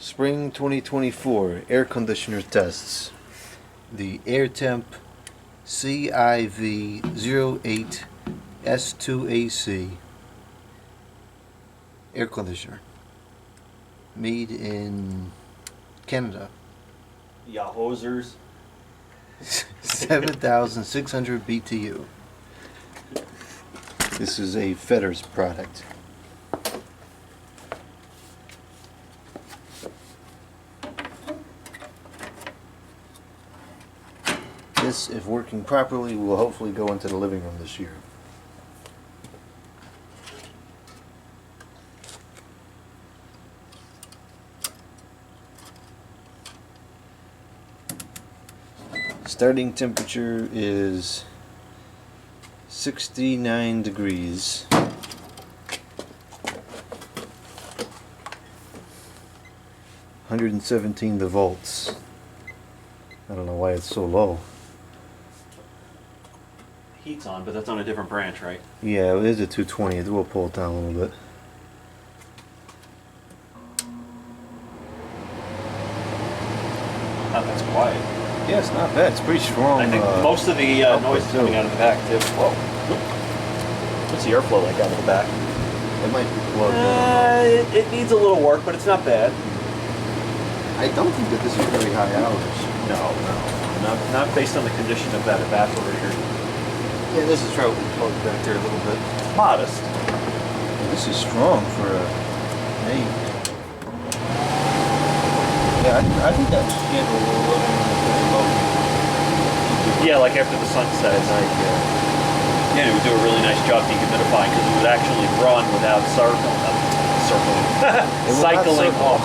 Spring 2024 air conditioner tests. The Airtemp CIV08S2SC air conditioner. Made in Canada. Yahozers. 7,600 BTU. This is a Fetters product. This, if working properly, will hopefully go into the living room this year. Starting temperature is 69 degrees. 117 the volts. I don't know why it's so low. Heat's on, but that's on a different branch, right? Yeah, it is a 220. We'll pull it down a little bit. Oh, that's quiet. Yeah, it's not bad. It's pretty strong. I think most of the noise is coming out of the back, too. Whoa. What's the airflow like out of the back? It might be plugged It needs a little work, but it's not bad. I don't think that this is very high hours. No. Not based on the condition of that evaporator. Yeah, this is probably plugged back there a little bit. Modest. This is strong for a name. Yeah, I think that candle will look pretty low. Yeah, like after the sun sets. Yeah, it would do a really nice job dehumidifying because it would actually run without cycling off.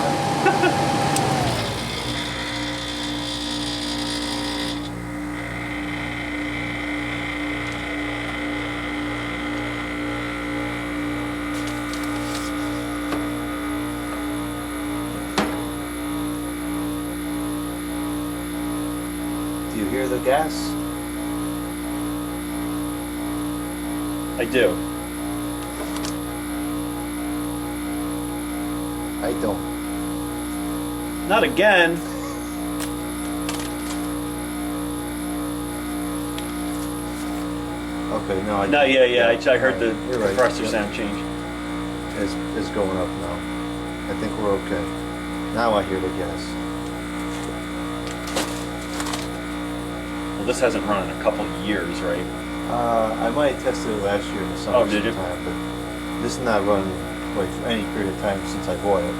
Do you hear the gas? I do. I don't. Not again. Okay, no. No, yeah. I heard the You're right. compressor Yep. sound change. It's going up now. I think we're okay. Now I hear the gas. Well, this hasn't run in a couple of years, right? I might have tested it last year in the summer Oh, did you? sometime, but this has not run like for any period of time since I bought it.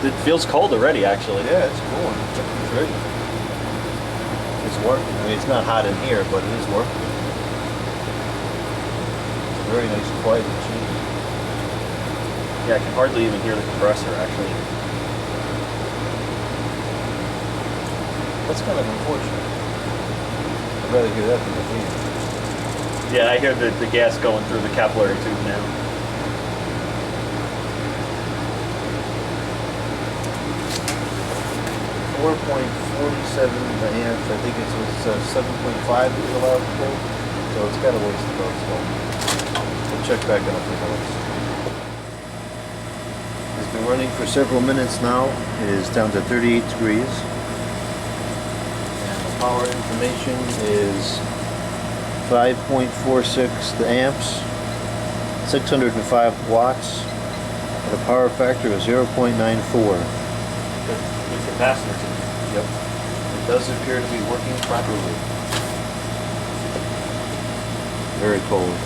It feels cold already, actually. Yeah, it's cool. It's great. It's working. I mean, it's not hot in here, but it is working. It's a very nice, quiet machine. Yeah, I can hardly even hear the compressor, actually. That's kind of unfortunate. I'd rather hear that than the fan. Yeah, I hear the gas going through the capillary tube now. 4.47 amps. I think it was 7.5 that was allowed to go. So it's got a ways to go still. We'll check back in a few minutes. It's been running for several minutes now. It is down to 38 degrees. And the power information is 5.46 the amps, 605 watts. And the power factor is 0.94. Good capacitors. Yep. It does appear to be working properly. Very cold.